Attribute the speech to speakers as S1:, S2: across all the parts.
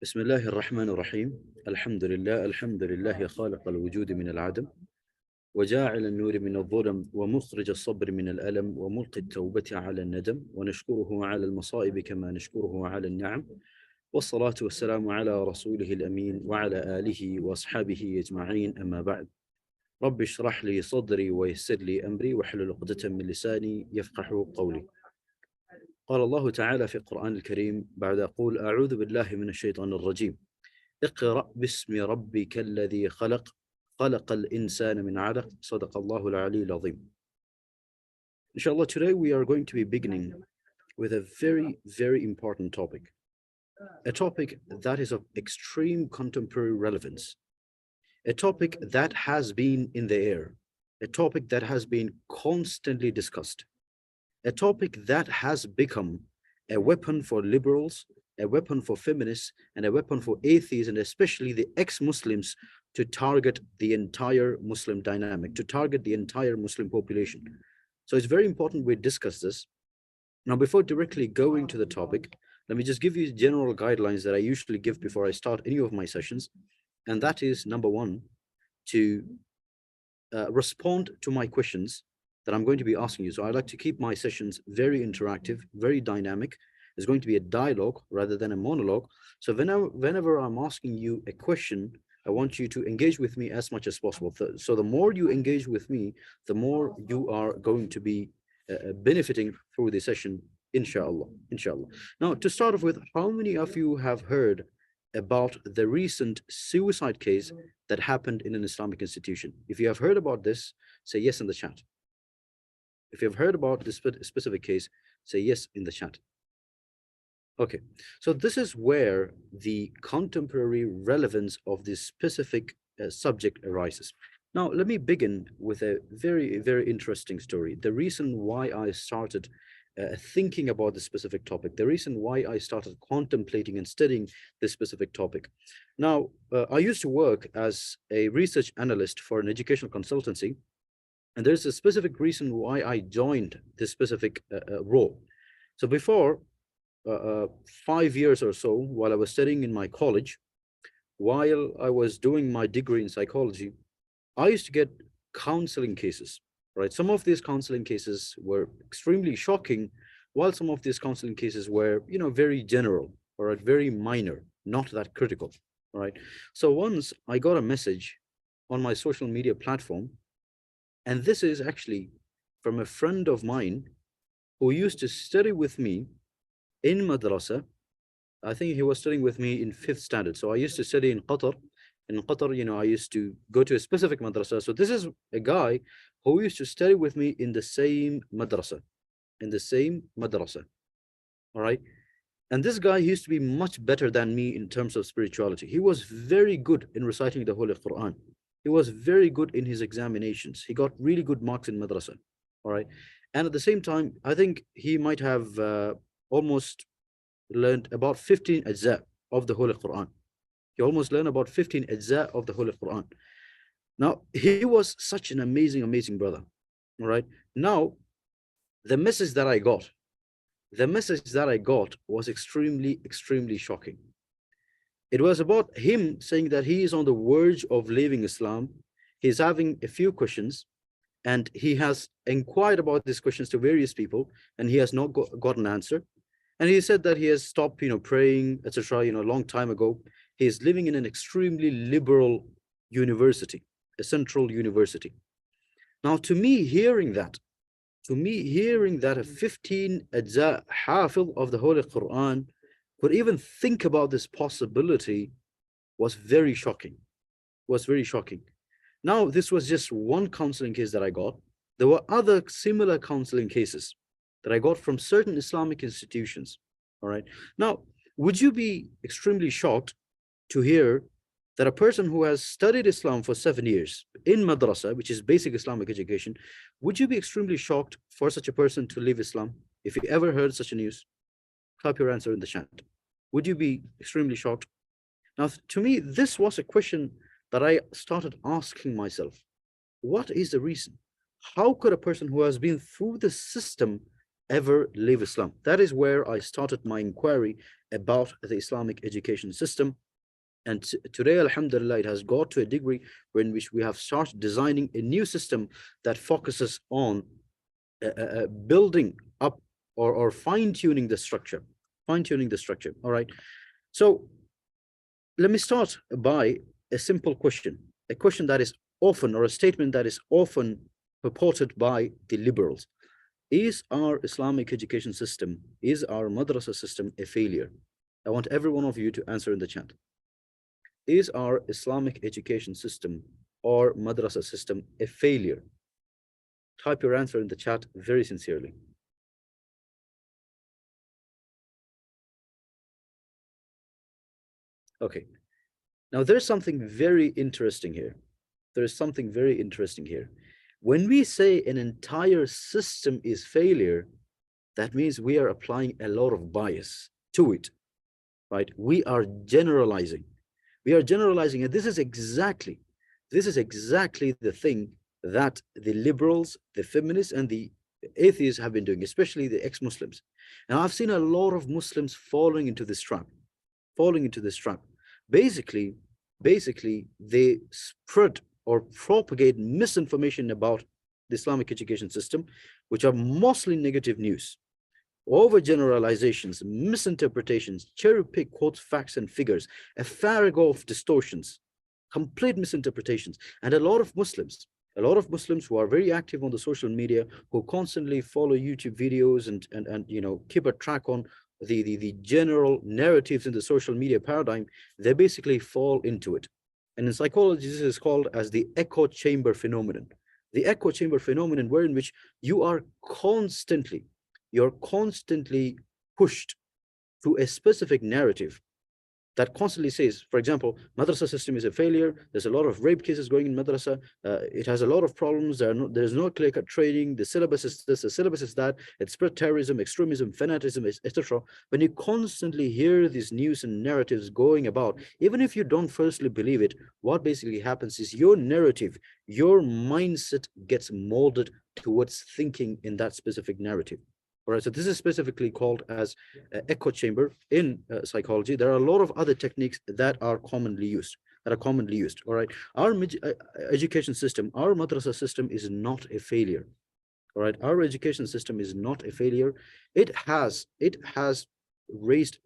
S1: بسم الله الرحمن الرحيم. الحمد لله خالق الوجود من العدم، وجاعل النور من الظلم، ومخرج الصبر من الألم، وملقي التوبة على الندم، ونشكره على المصائب كما نشكره على النعم، والصلاة والسلام على رسوله الأمين وعلى آله وأصحابه أجمعين، أما بعد. رب اشرح لي صدري ويسر لي أمري واحلل عقدة من لساني يفقه قولي. قال الله تعالى في القرآن الكريم بعد أقول أعوذ بالله من الشيطان الرجيم: اقرأ باسم ربك الذي خلق خلق الإنسان من علق صدق الله العلي العظيم. Inshallah, today we are going to be beginning with a very important topic. A topic that is of extreme contemporary relevance. A topic that has been in the air. A topic that has been constantly discussed. A topic that has become a weapon for liberals, a weapon for feminists, and a weapon for atheists, and especially the ex-Muslims, to target the entire Muslim dynamic, to target the entire Muslim population. So it's very important we discuss this. Now, before directly going to the topic, let me just give you general guidelines that I usually give before I start any of my sessions. And that is, number one, to respond to my questions that I'm going to be asking you. So I like to keep my sessions very interactive, very dynamic. It's going to be a dialogue rather than a monologue. So whenever I'm asking you a question, I want you to engage with me as much as possible. So the more you engage with me, the more you are going to be benefiting through the session, inshallah. Now, to start off with, how many of you have heard about the recent suicide case that happened in an Islamic institution? If you have heard about this, say yes in the chat. If you've heard about this specific case, say yes in the chat. Okay, so this is where the contemporary relevance of this specific subject arises. Now, let me begin with a very interesting story. The reason why I started thinking about this specific topic, the reason why I started contemplating and studying this specific topic. Now, I used to work as a research analyst for an educational consultancy. And there's a specific reason why I joined this specific role. So before 5 years or so, while I was studying in my college, while I was doing my degree in psychology, I used to get counseling cases, right? Some of these counseling cases were extremely shocking, while some of these counseling cases were, very general or very minor, not that critical, right? So once I got a message on my social media platform, and this is actually from a friend of mine who used to study with me in Madrasa. I think he was studying with me in 5th standard. So I used to study in Qatar. In Qatar, I used to go to a specific Madrasa. So this is a guy who used to study with me in the same Madrasa. All right. And this guy used to be much better than me in terms of spirituality. He was very good in reciting the Holy Quran. He was very good in his examinations. He got really good marks in Madrasa. All right. And at the same time, I think he might have almost learned about 15 ajza of the Holy Quran. He almost learned about 15 ajza of the Holy Quran. Now, he was such an amazing brother. All right. Now, the message that I got was extremely shocking. It was about him saying that he is on the verge of leaving Islam. He's having a few questions, and he has inquired about these questions to various people, and he has not got an answer. And he said that he has stopped, praying, etc. A long time ago. He is living in an extremely liberal university, a central university. Now, to me, hearing that a 15 ajza hafil of the Holy Quran could even think about this possibility was very shocking. Now, this was just one counseling case that I got. There were other similar counseling cases that I got from certain Islamic institutions. All right. Now, would you be extremely shocked to hear that a person who has studied Islam for 7 years in Madrasa, which is basic Islamic education, would you be extremely shocked for such a person to leave Islam? If you ever heard such a news, type your answer in the chat. Would you be extremely shocked? Now, to me, this was a question that I started asking myself. What is the reason? How could a person who has been through the system ever leave Islam? That is where I started my inquiry about the Islamic education system. And today, alhamdulillah, it has got to a degree in which we have started designing a new system that focuses on building up or fine-tuning the structure, all right? So let me start by a simple question, a question that is often, or a statement that is often purported by the liberals. Is our Islamic education system, is our madrasa system a failure? I want every one of you to answer in the chat. Is our Islamic education system or madrasa system a failure? Type your answer in the chat very sincerely. Okay. Now there's something very interesting here. There is something very interesting here. When we say an entire system is failure, that means we are applying a lot of bias to it, right? We are generalizing. We are generalizing, and this is exactly the thing that the liberals, the feminists, and the atheists have been doing, especially the ex-Muslims. And I've seen a lot of Muslims falling into this trap, Basically, they spread or propagate misinformation about the Islamic education system, which are mostly negative news, overgeneralizations, misinterpretations, cherry-pick quotes, facts and figures, a farrago of distortions, complete misinterpretations. And a lot of Muslims who are very active on the social media, who constantly follow YouTube videos and you know, keep a track on the general narratives in the social media paradigm, they basically fall into it. And in psychology, this is called as the echo chamber phenomenon. The echo chamber phenomenon, wherein which you're constantly pushed to a specific narrative that constantly says, for example, madrasa system is a failure. There's a lot of rape cases going in madrasa. It has a lot of problems. There's no clear-cut training. The syllabus is this, the syllabus is that. It spread terrorism, extremism, fanaticism, etc. When you constantly hear these news and narratives going about, even if you don't firstly believe it, what basically happens is your narrative, your mindset gets molded towards thinking in that specific narrative. All right, so this is specifically called as echo chamber in psychology. There are a lot of other techniques that are commonly used. All right, our education system, our madrasa system is not a failure. All right, our education system is not a failure. It has raised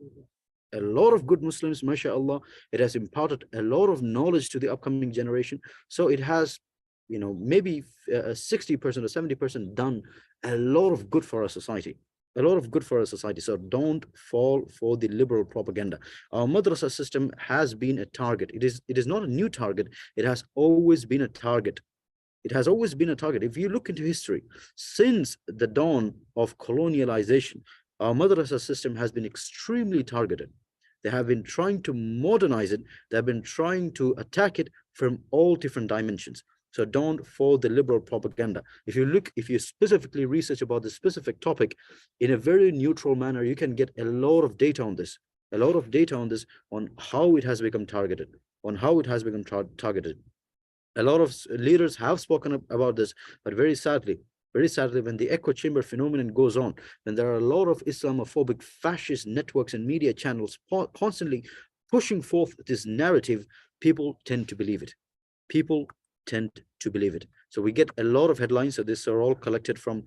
S1: a lot of good Muslims, mashallah. It has imparted a lot of knowledge to the upcoming generation. So it has, you know, maybe 60% or 70% done a lot of good for our society. So don't fall for the liberal propaganda. Our madrasa system has been a target. It is not a new target. It has always been a target. If you look into history, since the dawn of colonialization, our madrasa system has been extremely targeted. They have been trying to modernize it. They have been trying to attack it from all different dimensions. So don't follow the liberal propaganda. If you specifically research about this specific topic in a very neutral manner, you can get a lot of data on this, on how it has become targeted, A lot of leaders have spoken about this, but very sadly, when the echo chamber phenomenon goes on, when there are a lot of Islamophobic fascist networks and media channels constantly pushing forth this narrative, people tend to believe it. So we get a lot of headlines. So these are all collected from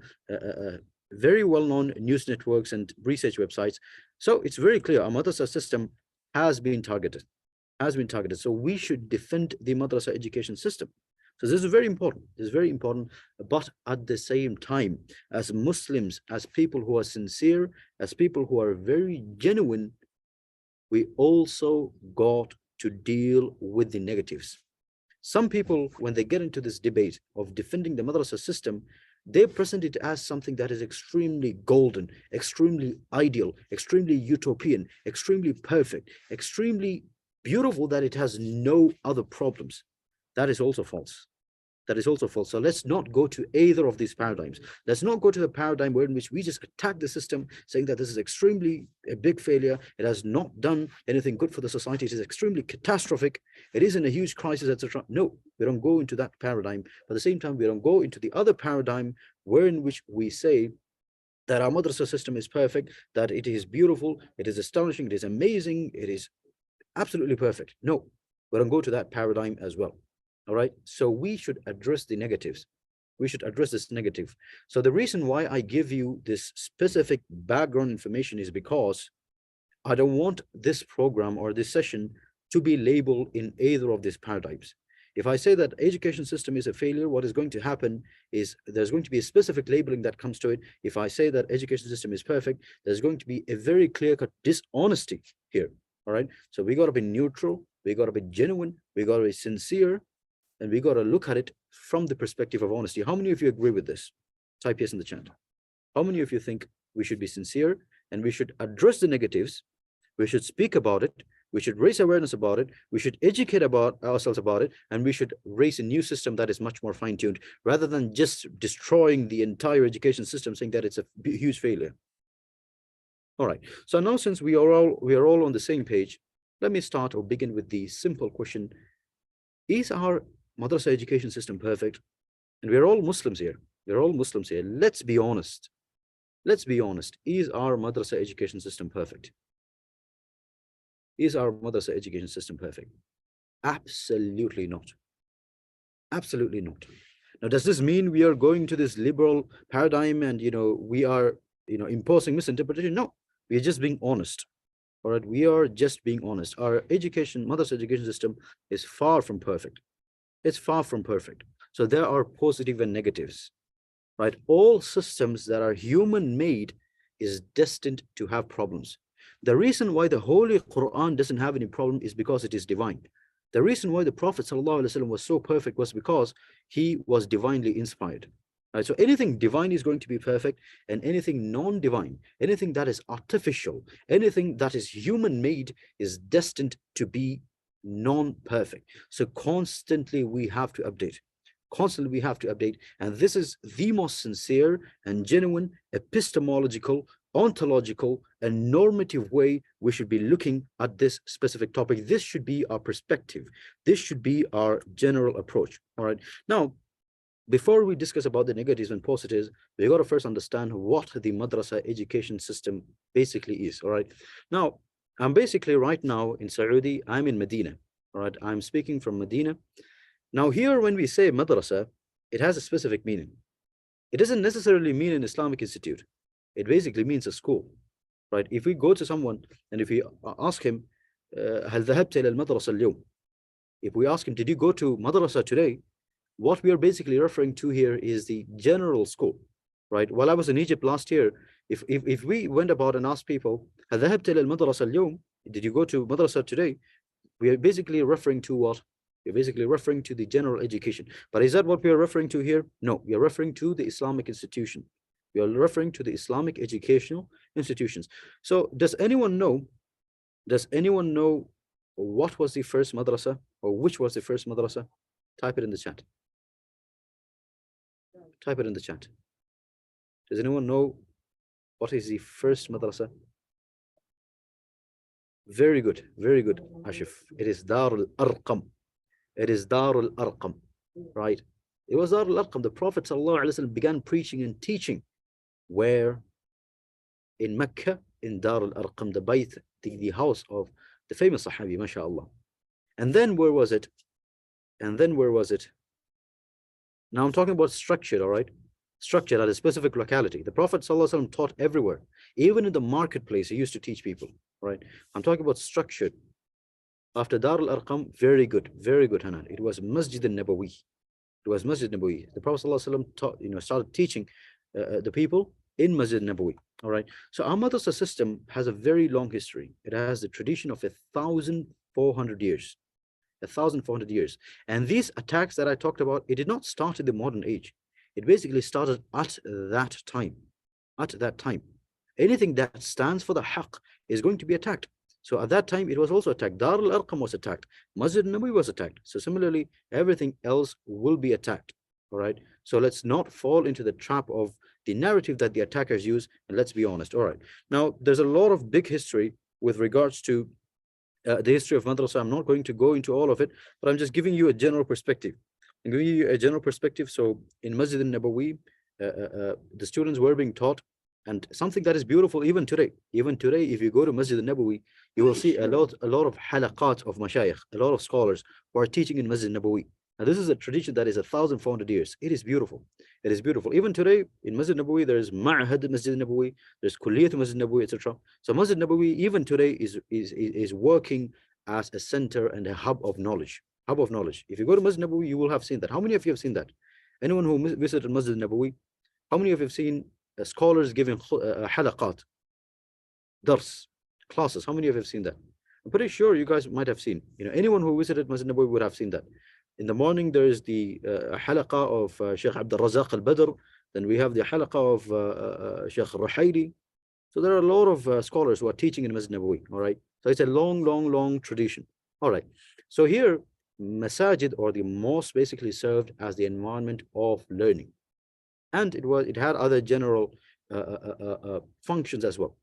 S1: very well-known news networks and research websites. So it's very clear our madrasa system has been targeted. So we should defend the madrasa education system. So this is very important. But at the same time, as Muslims, as people who are sincere, as people who are very genuine, we also got to deal with the negatives. Some people, when they get into this debate of defending the madrasa system, They present it as something that is extremely golden, extremely ideal, extremely utopian, extremely perfect, extremely beautiful, that it has no other problems. That is also false. That is also false. So let's not go to either of these paradigms. Let's not go to the paradigm where in which we just attack the system, saying that this is extremely a big failure. It has not done anything good for the society. It is extremely catastrophic. It is in a huge crisis, etc. No, we don't go into that paradigm. But at the same time, we don't go into the other paradigm where in which we say that our madrasa system is perfect, that it is beautiful, it is astonishing, it is amazing, it is absolutely perfect. No, we don't go to that paradigm as well. All right. So we should address the negatives. We should address this negative. So the reason why I give you this specific background information is because I don't want this program or this session to be labeled in either of these paradigms. If I say that education system is a failure, what is going to happen is there's going to be a specific labeling that comes to it. If I say that education system is perfect, there's going to be a very clear-cut dishonesty here. All right. So we got to be neutral. We got to be genuine. We got to be sincere. And we got to look at it from the perspective of honesty. How many of you agree with this? Type yes in the chat. How many of you think we should be sincere and we should address the negatives? We should speak about it. We should raise awareness about it. We should educate about ourselves about it. And we should raise a new system that is much more fine-tuned rather than just destroying the entire education system, saying that it's a huge failure. All right. So now, since we are all on the same page, let me start or begin with the simple question. Is our Madrasa education system perfect? And we're all Muslims here. We're all Muslims here. Let's be honest. Let's be honest. Is our Madrasa education system perfect? Is our Madrasa education system perfect? Absolutely not. Absolutely not. Now, does this mean we are going to this liberal paradigm and, we are, imposing misinterpretation? No, we are just being honest. All right, we are just being honest. Our Madrasa education system is far from perfect. It's far from perfect. So there are positive and negatives, right? All systems that are human-made is destined to have problems. The reason why the Holy Quran doesn't have any problem is because it is divine. The reason why the Prophet ﷺ was so perfect was because he was divinely inspired. Right? So anything divine is going to be perfect, and anything non-divine, anything that is artificial, anything that is human-made is destined to be non-perfect. So constantly we have to update. Constantly we have to update. And this is the most sincere and genuine epistemological, ontological, and normative way we should be looking at this specific topic. This should be our perspective. This should be our general approach. All right. Now, before we discuss about the negatives and positives, we got to first understand what the madrasa education system basically is. All right. Now, I'm basically right now in Saudi. I'm in Medina. All right. I'm speaking from Medina. Now, here, when we say madrasa, it has a specific meaning. It doesn't necessarily mean an Islamic institute. It basically means a school. Right. If we go to someone and if we ask him, هل ذهبت إلى المدرسة اليوم? If we ask him, did you go to madrasa today? What we are basically referring to here is the general school, right? While I was in Egypt last year, if we went about and asked people, هل ذهبت إلى المدرسة اليوم? Did you go to madrasa today? We are basically referring to what? We're basically referring to the general education. But is that what we are referring to here? No, we are referring to the Islamic institution. We are referring to the Islamic educational institutions. So does anyone know what was the first madrasa, or which was the first madrasa? Type it in the chat. Type it in the chat. Does anyone know what is the first madrasa? Very good, Ashif. It is Darul Arqam. It is Darul Arqam, right? It was Darul Arqam. The Prophet ﷺ began preaching and teaching where? In Mecca, in Darul Arqam, the Bayt, the house of the famous Sahabi, mashallah. And then where was it? Now I'm talking about structure, all right? Structure at a specific locality. The Prophet ﷺ taught everywhere. Even in the marketplace, he used to teach people, right? I'm talking about structure. After Darul Arqam, very good, Hanan. It was Masjid al-Nabawi. It was Masjid al-Nabawi. The Prophet ﷺ taught, started teaching the people in Masjid al-Nabawi, all right? So our madrasa system has a very long history. It has the tradition of 1,400 years. 1,400 years. And these attacks that I talked about, it did not start in the modern age. It basically started at that time. At that time. Anything that stands for the haqq is going to be attacked. So at that time, it was also attacked. Dar al-Arqam was attacked. Masjid Nabawi was attacked. So similarly, everything else will be attacked. All right. So let's not fall into the trap of the narrative that the attackers use. And let's be honest. All right. Now, there's a lot of big history with regards to the history of Madrasa. I'm not going to go into all of it, but I'm just giving you a general perspective. I'm giving you a general perspective. So in Masjid al-Nabawi, the students were being taught, and something that is beautiful even today. Even today, if you go to Masjid al-Nabawi, you will see a lot of halaqat of mashayikh, a lot of scholars who are teaching in Masjid al-Nabawi. Now, this is a tradition that is 1,400 years. It is beautiful. It is beautiful. Even today, in Masjid Nabawi, there is Ma'had Masjid Nabawi, there's Kulliyat Masjid Nabawi, etc. So Masjid Nabawi, even today, is working as a center and a hub of knowledge. Hub of knowledge. If you go to Masjid Nabawi, you will have seen that. How many of you have seen that? Anyone who visited Masjid Nabawi, how many of you have seen scholars giving halaqat, dars, classes? How many of you have seen that? I'm pretty sure you guys might have seen. Anyone who visited Masjid Nabawi would have seen that. In the morning, there is the halaqa of Sheikh Abdul Razak al-Badr. Then we have the halaqa of Sheikh Ruhaili. So there are a lot of scholars who are teaching in Masjid Nabawi. All right. So it's a long tradition. All right. So here, masajid or the mosque basically served as the environment of learning, and it had other general functions as well.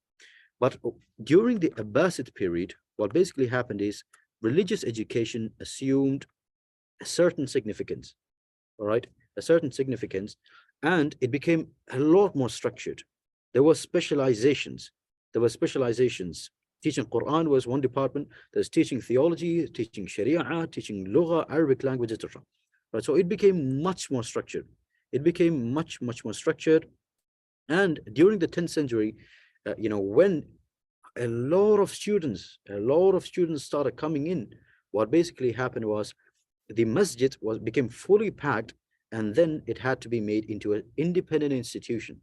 S1: But during the Abbasid period, what basically happened is religious education assumed a certain significance, all right, a certain significance, and it became a lot more structured. There were specializations. Teaching Quran was one department. There's teaching theology, teaching Sharia, teaching Lugha, Arabic language, etc. Right, so it became much more structured. It became much more structured. And during the 10th century, when a lot of students started coming in, what basically happened was the masjid became fully packed, and then it had to be made into an independent institution.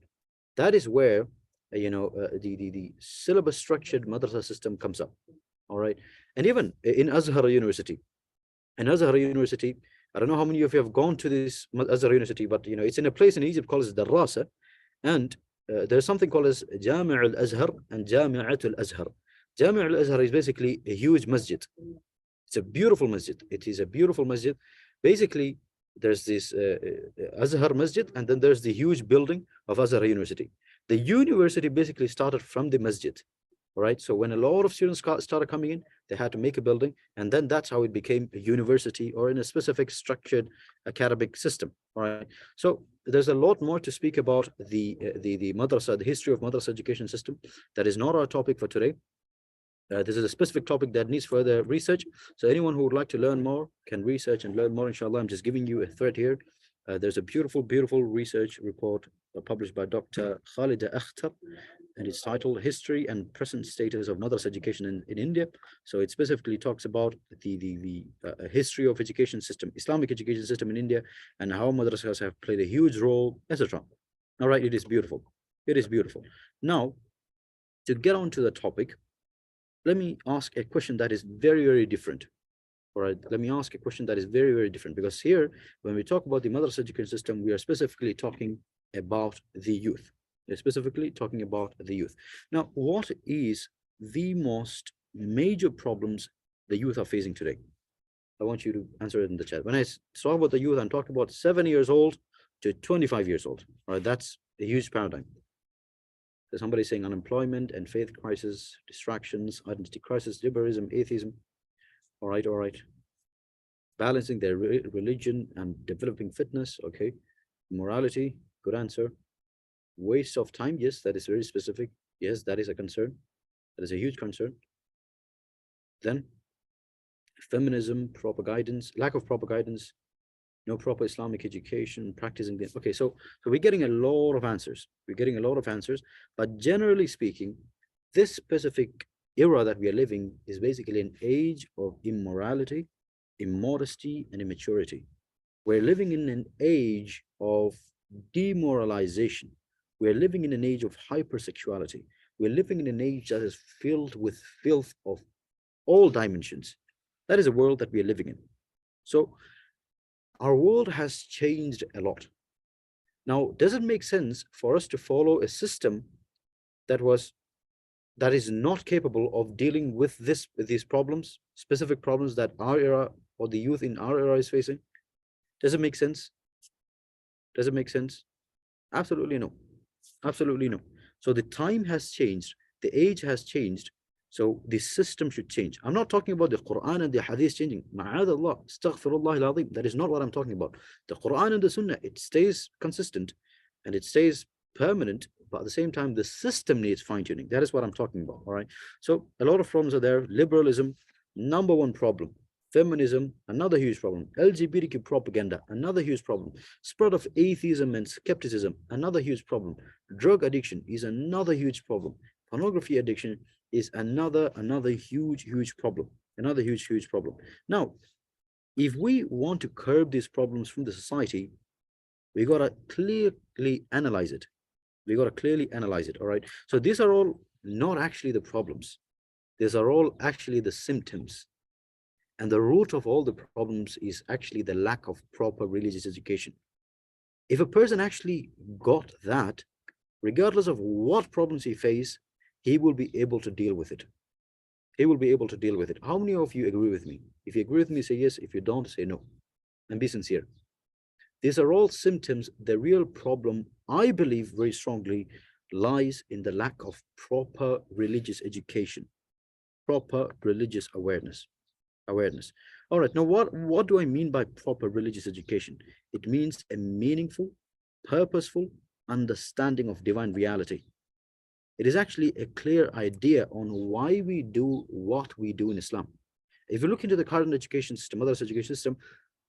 S1: That is where the syllabus structured madrasa system comes up. All right. And even in Azhar University, I don't know how many of you have gone to this Azhar University, but it's in a place in Egypt called Madrasa, and there's something called as Jami' al-Azhar and Jami'at al-Azhar. Jami' al-Azhar is basically a huge masjid. It's a beautiful masjid. It is a beautiful masjid. Basically, there's this Azhar masjid, and then there's the huge building of Azhar University. The university basically started from the masjid. All right. So when a lot of students started coming in, they had to make a building, and then that's how it became a university or in a specific structured academic system. All right. So there's a lot more to speak about the madrasa, the history of madrasa education system. That is not our topic for today. This is a specific topic that needs further research. So anyone who would like to learn more can research and learn more, inshallah. I'm just giving you a thread here. There's a beautiful research report published by Dr. Khalida Akhtar, and it's titled History and Present Status of Madrasa Education in India. So it specifically talks about the history of education system, Islamic education system in India, and how madrasas have played a huge role, etc. All right, it is beautiful. It is beautiful. Now, to get on to the topic, let me ask a question that is very different. All right, let me ask a question that is very different, because here, when we talk about the madrasa education system, we are specifically talking about the youth. We're specifically talking about the youth. Now, what is the most major problems the youth are facing today? I want you to answer it in the chat. When I talk about the youth, I'm talking about 7 years old to 25 years old. All right, that's a huge paradigm. There's somebody saying unemployment and faith crisis, distractions, identity crisis, liberalism, atheism. All right. Balancing their religion and developing fitness. Okay. Morality. Good answer. Waste of time. Yes, that is very specific. Yes, that is a concern. That is a huge concern. Then feminism, proper guidance, lack of proper guidance, no proper Islamic education, practicing the, okay, so we're getting a lot of answers. But generally speaking, this specific era that we are living is basically an age of immorality, immodesty, and immaturity. We're living in an age of demoralization. We're living in an age of hypersexuality. We're living in an age that is filled with filth of all dimensions. That is a world that we are living in. So our world has changed a lot. Now, does it make sense for us to follow a system that is not capable of dealing with these problems, specific problems that our era or the youth in our era is facing? Does it make sense? Does it make sense? Absolutely no. Absolutely no. So the time has changed, the age has changed. So the system should change. I'm not talking about the Quran and the Hadith changing. Ma'adallah, astaghfirullah al-azim. That is not what I'm talking about. The Quran and the Sunnah, it stays consistent and it stays permanent, but at the same time, the system needs fine-tuning. That is what I'm talking about. All right. So a lot of problems are there. Liberalism, number one problem. Feminism, another huge problem. LGBTQ propaganda, another huge problem. Spread of atheism and skepticism, another huge problem. Drug addiction is another huge problem. Pornography addiction is another huge problem. Another huge problem. Now, if we want to curb these problems from the society, we got to clearly analyze it. We got to clearly analyze it. All right. So these are all not actually the problems. These are all actually the symptoms. And the root of all the problems is actually the lack of proper religious education. If a person actually got that, regardless of what problems he faces, he will be able to deal with it. He will be able to deal with it. How many of you agree with me? If you agree with me, say yes. If you don't, say no. And be sincere. These are all symptoms. The real problem, I believe very strongly, lies in the lack of proper religious education, proper religious awareness. All right, now what do I mean by proper religious education? It means a meaningful, purposeful understanding of divine reality. It is actually a clear idea on why we do what we do in Islam. If you look into the current education system, Madrasa education system,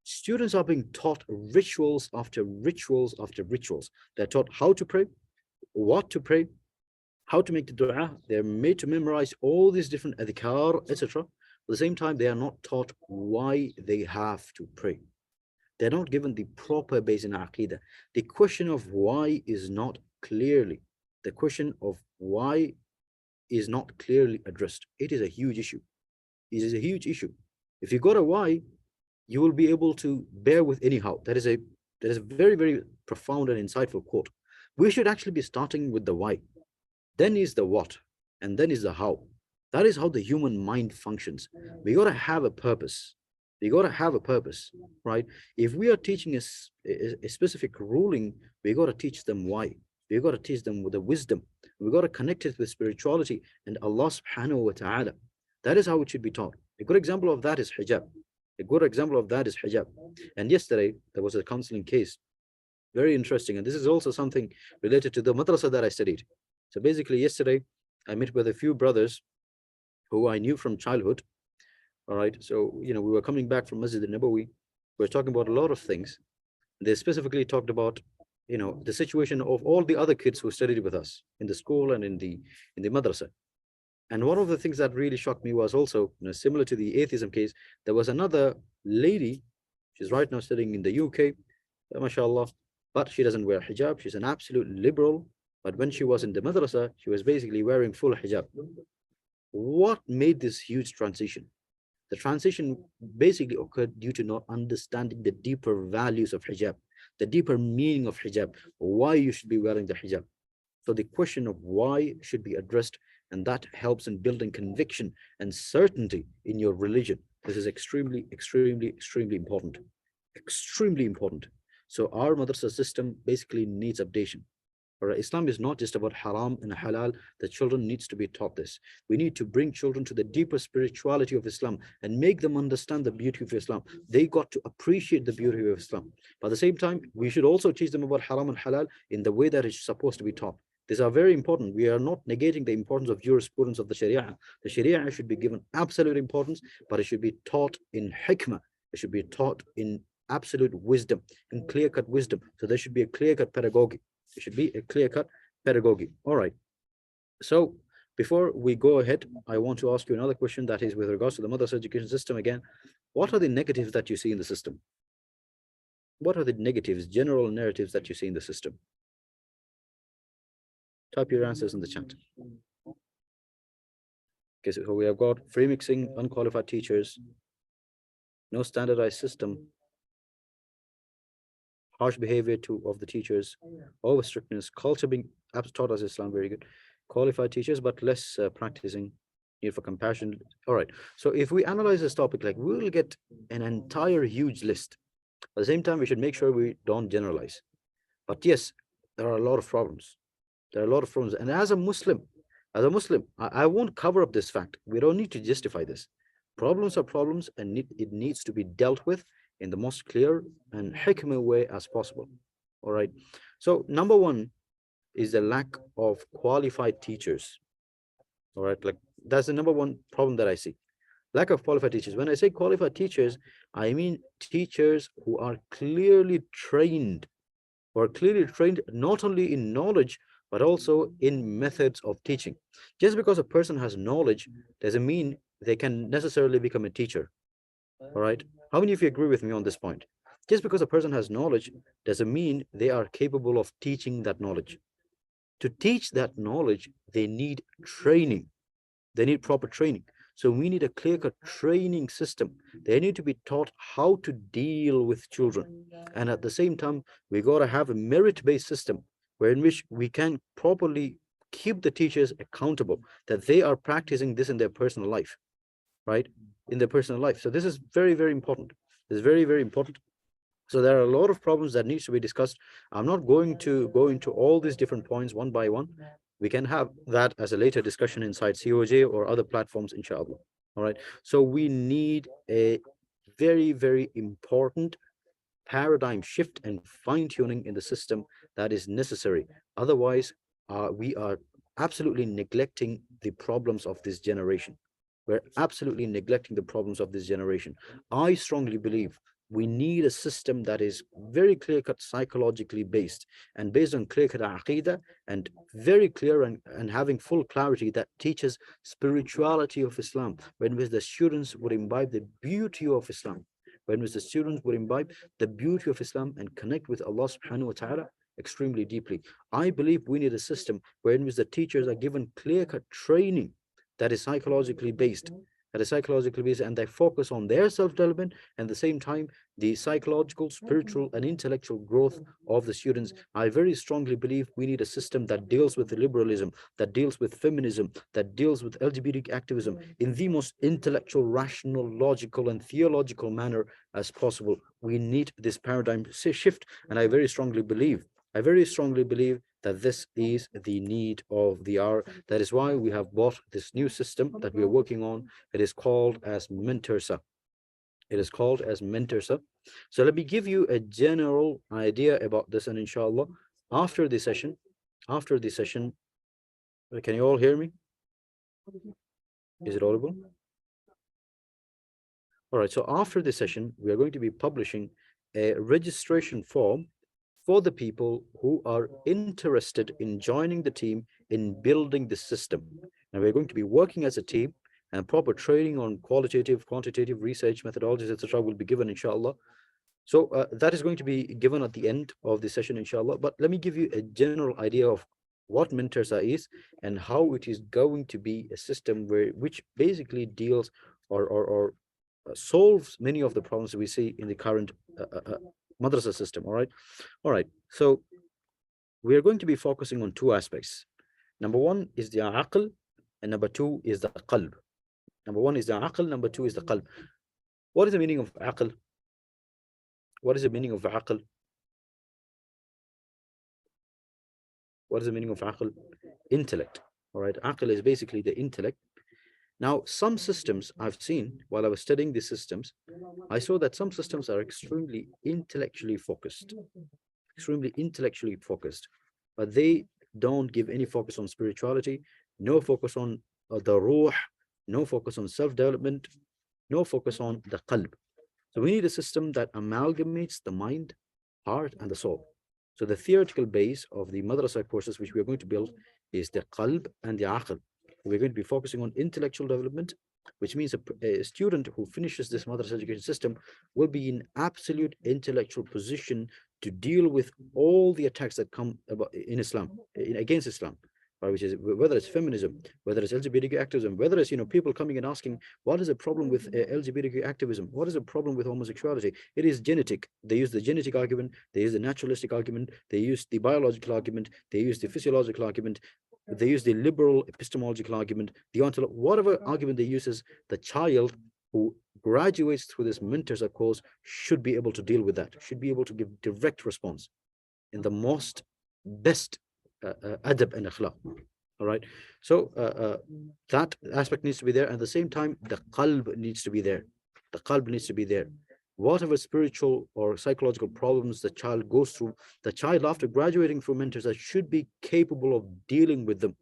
S1: students are being taught rituals after rituals after rituals. They're taught how to pray, what to pray, how to make the dua. They're made to memorize all these different adhkar, etc. At the same time, they are not taught why they have to pray. They're not given the proper base in Aqidah. The question of why is not clearly, the question of why is not clearly addressed. It is a huge issue. It is a huge issue. If you got a why, you will be able to bear with anyhow. That is a very profound and insightful quote. We should actually be starting with the why. Then is the what, and then is the how. That is how the human mind functions. We got to have a purpose. We got to have a purpose, right? If we are teaching a specific ruling, we got to teach them why. We got to teach them with the wisdom. We got to connect it with spirituality and Allah subhanahu wa ta'ala. That is how it should be taught. A good example of that is hijab. A good example of that is hijab. And yesterday, there was a counseling case. Very interesting. And this is also something related to the madrasa that I studied. So basically, yesterday, I met with a few brothers who I knew from childhood. All right. So, we were coming back from Masjid al-Nabawi. We were talking about a lot of things. They specifically talked about, the situation of all the other kids who studied with us in the school and in the madrasa. And one of the things that really shocked me was also, similar to the atheism case, there was another lady. She's right now studying in the UK, mashallah, but she doesn't wear hijab. She's an absolute liberal. But when she was in the madrasa, she was basically wearing full hijab. What made this huge transition? The transition basically occurred due to not understanding the deeper values of hijab, the deeper meaning of hijab, why you should be wearing the hijab. So the question of why should be addressed, and that helps in building conviction and certainty in your religion. This is extremely important. Extremely important. So our madrasa system basically needs updation. Islam is not just about haram and halal. The children needs to be taught this. We need to bring children to the deeper spirituality of Islam and make them understand the beauty of Islam. They got to appreciate the beauty of Islam. But at the same time, we should also teach them about haram and halal in the way that it's supposed to be taught. These are very important. We are not negating the importance of jurisprudence of the Sharia. The Sharia should be given absolute importance, but it should be taught in hikmah. It should be taught in absolute wisdom, in clear-cut wisdom. So there should be a clear-cut pedagogy. It should be a clear-cut pedagogy. All right. So before we go ahead, I want to ask you another question that is with regards to the madrasa education system again. What are the negatives that you see in the system? What are the negatives, general narratives that you see in the system? Type your answers in the chat. Okay, so we have got free mixing, unqualified teachers, no standardized system, harsh behavior of the teachers, over strictness, culture being taught as Islam, very good, qualified teachers, but less practicing, need for compassion. All right. So if we analyze this topic, like we will get an entire huge list. At the same time, we should make sure we don't generalize. But yes, there are a lot of problems. There are a lot of problems. And as a Muslim, I won't cover up this fact. We don't need to justify this. Problems are problems, and it needs to be dealt with in the most clear and hikmah way as possible. All right. So number one is the lack of qualified teachers. All right. Like that's the number one problem that I see. Lack of qualified teachers. When I say qualified teachers, I mean teachers who are clearly trained, not only in knowledge but also in methods of teaching. Just because a person has knowledge doesn't mean they can necessarily become a teacher. All right. How many of you agree with me on this point? Just because a person has knowledge doesn't mean they are capable of teaching that knowledge. To teach that knowledge, they need training. They need proper training. So we need a clear-cut training system. They need to be taught how to deal with children. And at the same time, we got to have a merit-based system where in which we can properly keep the teachers accountable, that they are practicing this in their personal life, right? In their personal life. So this is very, very important. It's very, very important. So there are a lot of problems that needs to be discussed. I'm not going to go into all these different points one by one. We can have that as a later discussion inside COJ or other platforms, inshallah. All right. So we need a very, very important paradigm shift and fine tuning in the system that is necessary. Otherwise, we are absolutely neglecting the problems of this generation. We're absolutely neglecting the problems of this generation. I strongly believe we need a system that is very clear-cut psychologically based and based on clear-cut aqidah and very clear and having full clarity that teaches spirituality of Islam, when which the students would imbibe the beauty of Islam, when which the students would imbibe the beauty of Islam and connect with Allah subhanahu wa ta'ala extremely deeply. I believe we need a system wherein which the teachers are given clear-cut training that is psychologically based, and they focus on their self-development and at the same time the psychological, spiritual, and intellectual growth of the students. I very strongly believe we need a system that deals with liberalism, that deals with feminism, that deals with LGBT activism in the most intellectual, rational, logical, and theological manner as possible. We need this paradigm shift, and I very strongly believe that this is the need of the hour. That is why we have bought this new system that we are working on. It is called as Mentorsa. It is called as Mentorsa. So let me give you a general idea about this, and inshallah, after the session, can you all hear me? Is it audible? All right, so after the session, we are going to be publishing a registration form for the people who are interested in joining the team in building the system. And we're going to be working as a team, and proper training on qualitative, quantitative research methodologies, etc., will be given, inshallah. So that is going to be given at the end of the session, inshallah. But let me give you a general idea of what Mentorsa is and how it is going to be a system which basically deals or solves many of the problems we see in the current Madrasa system. All right. So we are going to be focusing on two aspects. Number one is the aql, and number two is the qalb. Number one is the aql, number two is the qalb. What is the meaning of aql? What is the meaning of aql? What is the meaning of aql? Intellect. All right. Aql is basically the intellect. Now, some systems I've seen while I was studying these systems, I saw that some systems are extremely intellectually focused, but they don't give any focus on spirituality, no focus on the ruh, no focus on self-development, no focus on the qalb. So we need a system that amalgamates the mind, heart, and the soul. So the theoretical base of the madrasa courses which we are going to build is the qalb and the aql. We're going to be focusing on intellectual development, which means a student who finishes this madrasa education system will be in absolute intellectual position to deal with all the attacks that come about in Islam, against Islam. right? Which is whether it's feminism, whether it's LGBTQ activism, whether it's people coming and asking what is the problem with LGBTQ activism, what is the problem with homosexuality. It is genetic. They use the genetic argument, they use the naturalistic argument, they use the biological argument, they use the physiological argument, they use the liberal epistemological argument, the ontological, whatever argument they use, is the child who graduates through this Mentor's course should be able to deal with that, should be able to give direct response in the most best adab and akhlaq. All right. So that aspect needs to be there. At the same time, the qalb needs to be there. The qalb needs to be there. Whatever spiritual or psychological problems the child goes through, the child after graduating from mentors should be capable of dealing with them.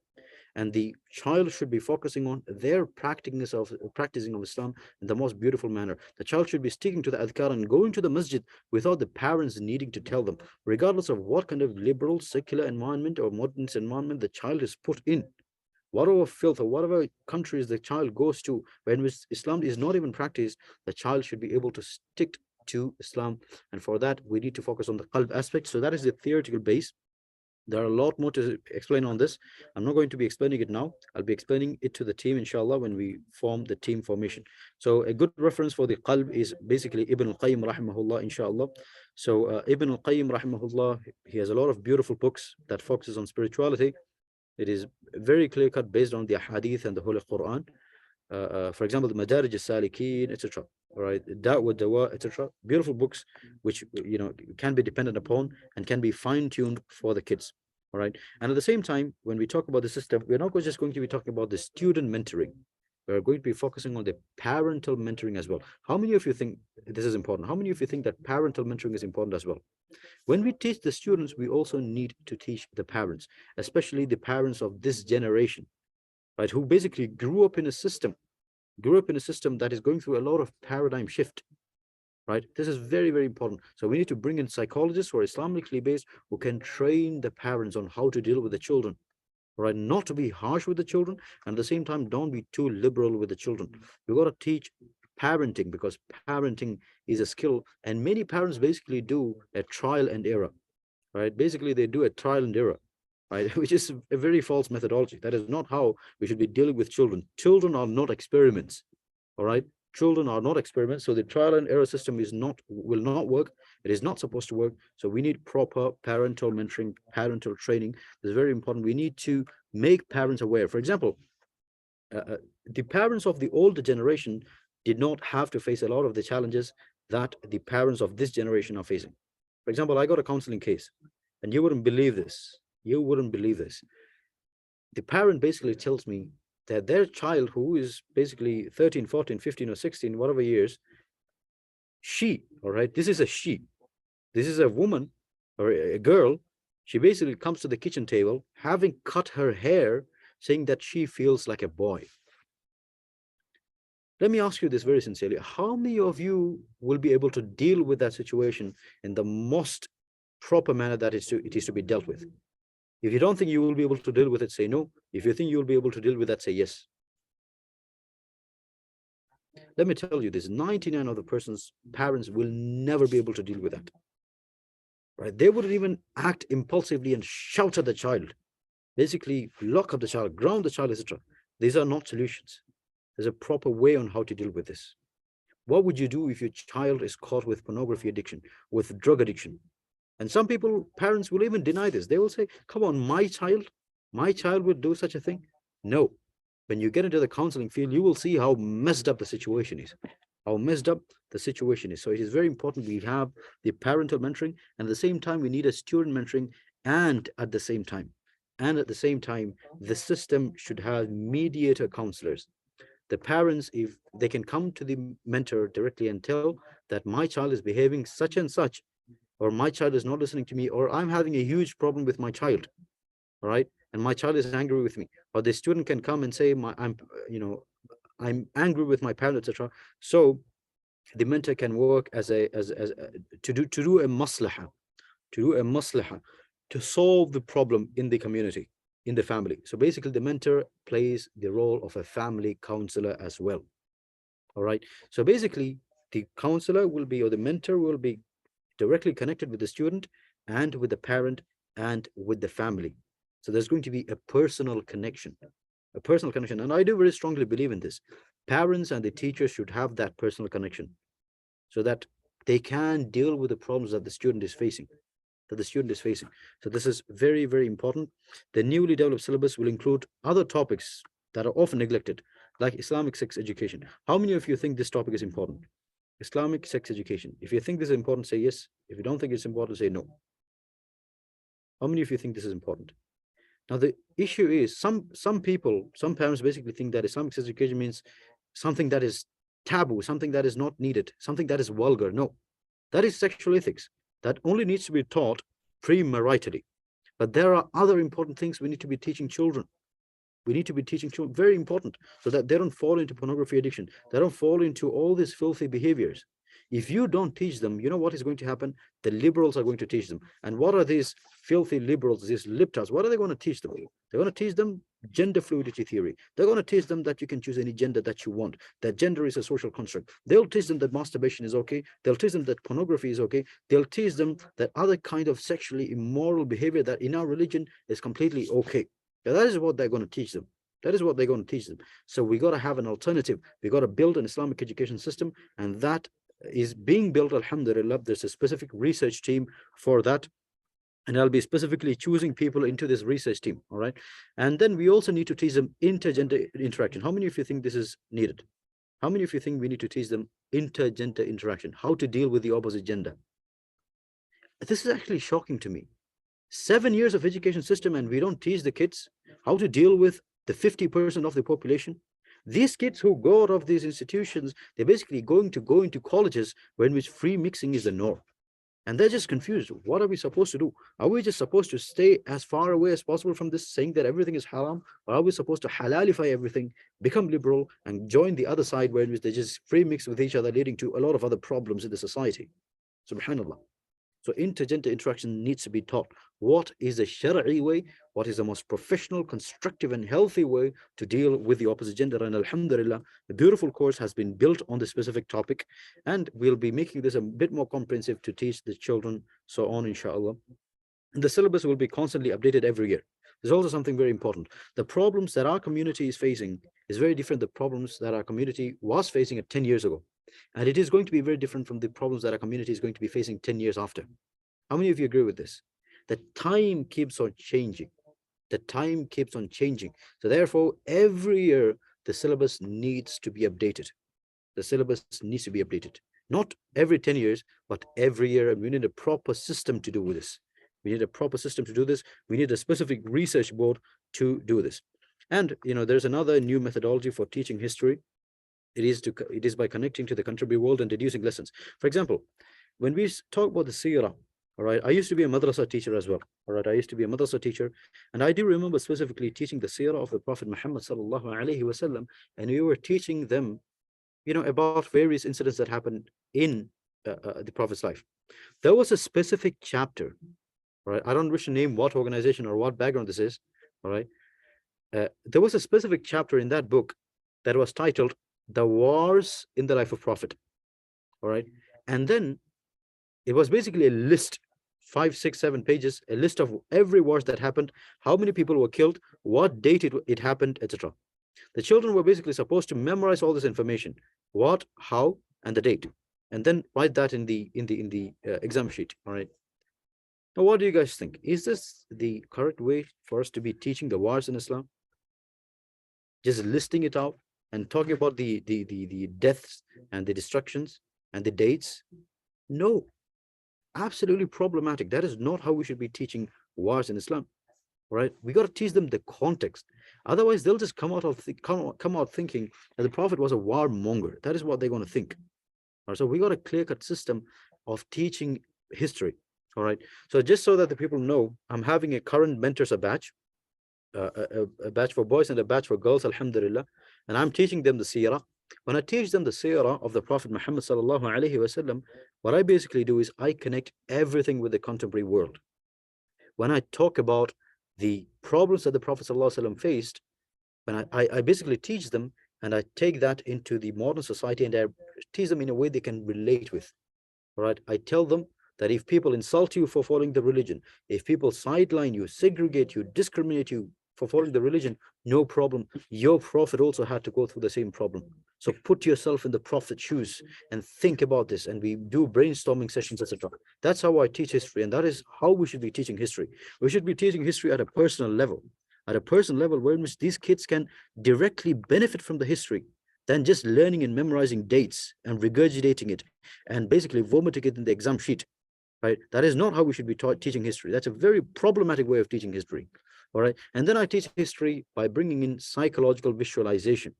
S1: And the child should be focusing on their practicing of Islam in the most beautiful manner. The child should be sticking to the adhkar and going to the masjid without the parents needing to tell them, regardless of what kind of liberal, secular environment or modernist environment the child is put in. Whatever filth or whatever countries the child goes to, when Islam is not even practiced, the child should be able to stick to Islam. And for that, we need to focus on the qalb aspect. So that is the theoretical base. There are a lot more to explain on this. I'm not going to be explaining it now. I'll be explaining it to the team, inshallah, when we form the team formation. So a good reference for the qalb is basically Ibn al-Qayyim rahimahullah, inshallah. So Ibn al-Qayyim rahimahullah, he has a lot of beautiful books that focuses on spirituality. It is very clear cut based on the hadith and the Holy Quran. For example, the Madarij al-Salikin, etc. All right, Da'wa Dawa, etc. Beautiful books which can be dependent upon and can be fine-tuned for the kids. All right, and at the same time, when we talk about the system, we're not just going to be talking about the student mentoring. We're going to be focusing on the parental mentoring as well. How many of you think this is important? How many of you think that parental mentoring is important as well? When we teach the students, we also need to teach the parents, especially the parents of this generation, right, who basically grew up in a system that is going through a lot of paradigm shift, right? This is very, very important. So we need to bring in psychologists who are Islamically based, who can train the parents on how to deal with the children, right? Not to be harsh with the children, and at the same time, don't be too liberal with the children. We've got to teach parenting, because parenting is a skill, and many parents basically do a trial and error, right? Basically, they do a trial and error, right? Which is a very false methodology. That is not how we should be dealing with children. Children are not experiments, all right? Children are not experiments. So the trial and error system will not work. It is not supposed to work. So we need proper parental mentoring, parental training. It's very important. We need to make parents aware. For example, the parents of the older generation did not have to face a lot of the challenges that the parents of this generation are facing. For example, I got a counseling case, and you wouldn't believe this. You wouldn't believe this. The parent basically tells me that their child, who is basically 13, 14, 15, or 16, whatever years, all right, this is a she. This is a woman or a girl. She basically comes to the kitchen table, having cut her hair, saying that she feels like a boy. Let me ask you this very sincerely. How many of you will be able to deal with that situation in the most proper manner that it is to be dealt with? If you don't think you will be able to deal with it, say no. If you think you will be able to deal with that, say yes. Let me tell you this, 99 of the person's parents will never be able to deal with that. Right? They wouldn't even act impulsively and shout at the child, basically lock up the child, ground the child, etc. These are not solutions. There's a proper way on how to deal with this. What would you do if your child is caught with pornography addiction, with drug addiction? And some parents will even deny this. They will say, come on, my child would do such a thing. No. When you get into the counseling field, you will see how messed up the situation is. So it is very important we have the parental mentoring, and at the same time, we need a student mentoring, and at the same time, the system should have mediator counselors. The parents, if they can come to the mentor directly and tell that my child is behaving such and such, or my child is not listening to me, or I'm having a huge problem with my child, all right, and my child is angry with me, or the student can come and say, I'm angry with my parent, etc. So the mentor can work to do a maslaha, to solve the problem in the community, in the family. So basically, the mentor plays the role of a family counselor as well. All right. So basically, the counselor will be, or the mentor will be, directly connected with the student and with the parent and with the family. So there's going to be a personal connection, and I do very strongly believe in this. Parents and the teachers should have that personal connection, so that they can deal with the problems that the student is facing. So this is very, very important. The newly developed syllabus will include other topics that are often neglected, like Islamic sex education. How many of you think this topic is important? Islamic sex education. If you think this is important, say yes. If you don't think it's important, say no. How many of you think this is important? Now, the issue is some people, some parents basically think that Islamic sex education means something that is taboo, something that is not needed, something that is vulgar. No, that is sexual ethics. That only needs to be taught premaritally. But there are other important things we need to be teaching children. We need to be teaching children, very important, so that they don't fall into pornography addiction. They don't fall into all these filthy behaviors. If you don't teach them, you know what is going to happen? The liberals are going to teach them. And what are these filthy liberals, these libtards? What are they going to teach them? They're going to teach them gender fluidity theory. They're going to teach them that you can choose any gender that you want, that gender is a social construct. They'll teach them that masturbation is okay. They'll teach them that pornography is okay. They'll teach them that other kind of sexually immoral behavior that in our religion is completely okay. Now, that is what they're going to teach them. That is what they're going to teach them. So we got to have an alternative. We got to build an Islamic education system, and that is being built, alhamdulillah. There's a specific research team for that, and I'll be specifically choosing people into this research team. All right. And then we also need to teach them intergender interaction. How many of you think this is needed? How many of you think we need to teach them intergender interaction, how to deal with the opposite gender? This is actually shocking to me. 7 years of education system, and we don't teach the kids how to deal with the 50% of the population. These kids who go out of these institutions, they're basically going to go into colleges in which free mixing is the norm. And they're just confused. What are we supposed to do? Are we just supposed to stay as far away as possible from this, saying that everything is haram? Or are we supposed to halalify everything, become liberal, and join the other side where they just free mix with each other, leading to a lot of other problems in the society? Subhanallah. So intergender interaction needs to be taught. What is a Shari'i way? What is the most professional, constructive, and healthy way to deal with the opposite gender? And alhamdulillah, a beautiful course has been built on this specific topic, and we'll be making this a bit more comprehensive to teach the children, so on, inshallah. And the syllabus will be constantly updated every year. There's also something very important. The problems that our community is facing is very different than the problems that our community was facing 10 years ago. And it is going to be very different from the problems that our community is going to be facing 10 years after. How many of you agree with this? The time keeps on changing. The time keeps on changing. So therefore, every year, the syllabus needs to be updated. The syllabus needs to be updated. Not every 10 years, but every year. And we need a proper system to do with this. We need a proper system to do this. We need a specific research board to do this. And, there's another new methodology for teaching history. It is by connecting to the contemporary world and deducing lessons. For example, when we talk about the seerah, all right, I used to be a madrasa teacher as well. All right, I used to be a madrasa teacher, and I do remember specifically teaching the seerah of the Prophet Muhammad sallallahu alaihi wasallam, and we were teaching them, about various incidents that happened in the Prophet's life. There was a specific chapter, all right. I don't wish to name what organization or what background this is, all right. There was a specific chapter in that book that was titled "The Wars in the Life of Prophet." All right, and then it was basically a list, 5, 6, 7 pages, a list of every wars that happened, how many people were killed, what date it happened, etc. The children were basically supposed to memorize all this information, what, how, and the date, and then write that in the exam sheet. All right. Now, what do you guys think? Is this the correct way for us to be teaching the wars in Islam? Just listing it out and talking about the deaths and the destructions and the dates? No. Absolutely problematic. That is not how we should be teaching wars in Islam, right? We got to teach them the context. Otherwise, they'll just come out thinking that the Prophet was a warmonger. That is what they're going to think. All right, so we got a clear-cut system of teaching history. All right. So just so that the people know, I'm having a current Mentor's batch, a batch for boys and a batch for girls, alhamdulillah, and I'm teaching them the seerah. When I teach them the seerah of the Prophet Muhammad sallallahu alaihi wasallam, what I basically do is I connect everything with the contemporary world. When I talk about the problems that the Prophet sallallahu alaihi wasallam faced, when I basically teach them, and I take that into the modern society, and I teach them in a way they can relate with. All right, I tell them that if people insult you for following the religion, if people sideline you, segregate you, discriminate you for following the religion, no problem. Your prophet also had to go through the same problem. So put yourself in the prophet's shoes and think about this. And we do brainstorming sessions, etc. That's how I teach history, and that is how we should be teaching history. We should be teaching history at a personal level, where in which these kids can directly benefit from the history than just learning and memorizing dates and regurgitating it and basically vomiting it in the exam sheet. Right? That is not how we should be teaching history. That's a very problematic way of teaching history. All right. And then I teach history by bringing in psychological visualization.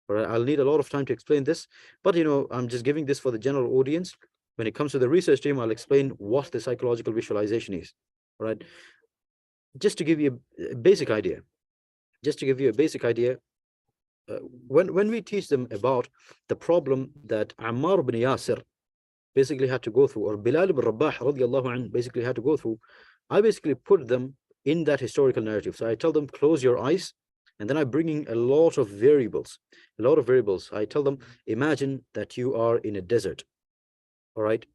S1: All right. I'll need a lot of time to explain this, but I'm just giving this for the general audience. When it comes to the research team, I'll explain what the psychological visualization is. All right. Just to give you a basic idea. When we teach them about the problem that Ammar ibn Yasir basically had to go through, or Bilal ibn Rabah radiallahu anh basically had to go through, I basically put them in that historical narrative. So I tell them, close your eyes, and then I bring in a lot of variables. I tell them, imagine that you are in a desert, all right?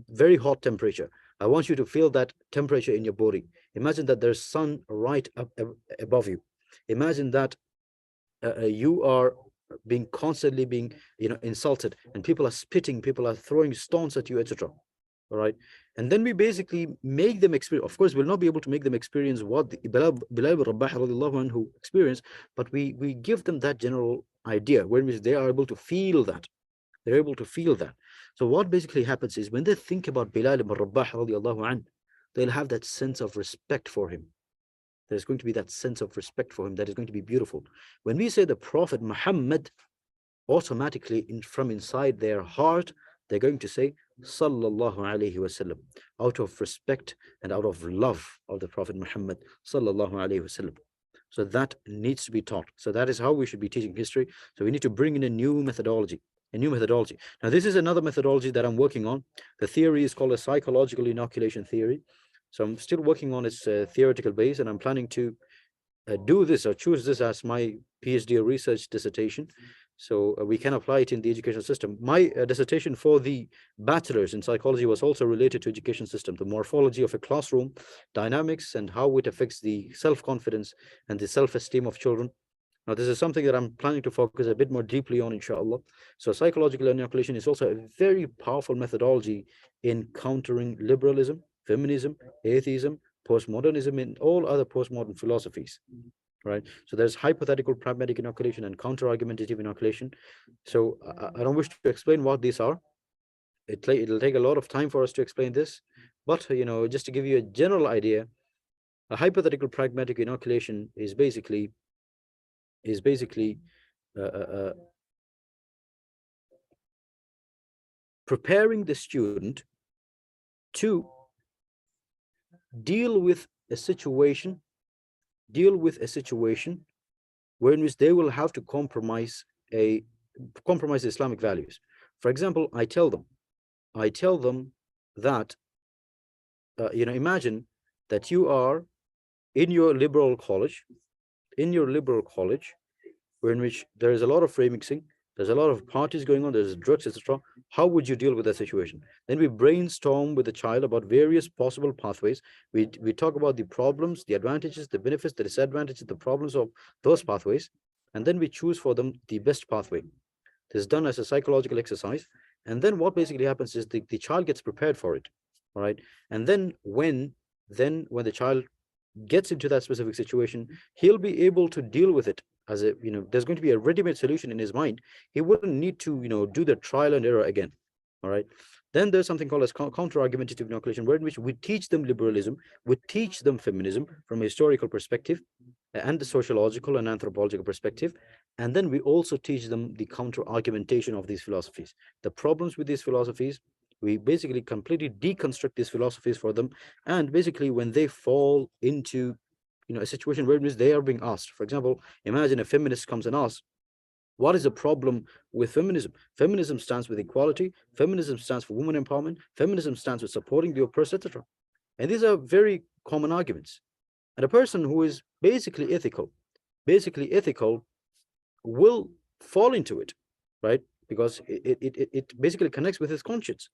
S1: Very hot temperature. I want you to feel that temperature in your body. Imagine that there's sun right up above you. Imagine that you are constantly being insulted, and people are spitting, people are throwing stones at you, etc. All right. And then we basically make them experience. Of course, we'll not be able to make them experience what the Bilal ibn Rabah radiallahu anhu experienced, but we give them that general idea, where they are able to feel that. They're able to feel that. So what basically happens is, when they think about Bilal ibn Rabah radiallahu anhu, they'll have that sense of respect for him. There's going to be that sense of respect for him that is going to be beautiful. When we say the Prophet Muhammad, automatically from inside their heart, they're going to say Sallallahu Alaihi Wasallam, out of respect and out of love of the Prophet Muhammad Sallallahu Alaihi Wasallam. So that needs to be taught. So that is how we should be teaching history. So we need to bring in a new methodology. Now, this is another methodology that I'm working on. The theory is called a psychological inoculation theory. So I'm still working on its theoretical base, and I'm planning to do this or choose this as my PhD or research dissertation. So we can apply it in the education system. My dissertation for the bachelor's in psychology was also related to education system, the morphology of a classroom, dynamics, and how it affects the self-confidence and the self-esteem of children. Now, this is something that I'm planning to focus a bit more deeply on, inshallah. So psychological inoculation is also a very powerful methodology in countering liberalism, feminism, atheism, postmodernism, and all other postmodern philosophies. Right. So there's hypothetical pragmatic inoculation and counter-argumentative inoculation. So I don't wish to explain what these are. It'll take a lot of time for us to explain this, but just to give you a general idea, a hypothetical pragmatic inoculation is basically preparing the student to deal with a situation where in which they will have to compromise Islamic values. For example, I tell them that imagine that you are in your liberal college, where in which there is a lot of free mixing, there's a lot of parties going on, there's drugs, etc. How would you deal with that situation? Then we brainstorm with the child about various possible pathways. We talk about the problems, the advantages, the benefits, the disadvantages, the problems of those pathways, and then we choose for them the best pathway. This is done as a psychological exercise. And then what basically happens is the child gets prepared for it. All right. And then when the child gets into that specific situation, he'll be able to deal with it as there's going to be a ready-made solution in his mind. He wouldn't need to do the trial and error again. All right. Then there's something called as counter-argumentative inoculation, where in which we teach them liberalism, we teach them feminism from a historical perspective and the sociological and anthropological perspective. And then we also teach them the counter-argumentation of these philosophies, the problems with these philosophies. We basically completely deconstruct these philosophies for them. And basically, when they fall into a situation where they are being asked, for example, imagine a feminist comes and asks, what is the problem with feminism? Feminism stands with equality. Feminism stands for women empowerment. Feminism stands with supporting the oppressed, etc. And these are very common arguments. And a person who is basically ethical will fall into it, right? Because it basically connects with his conscience.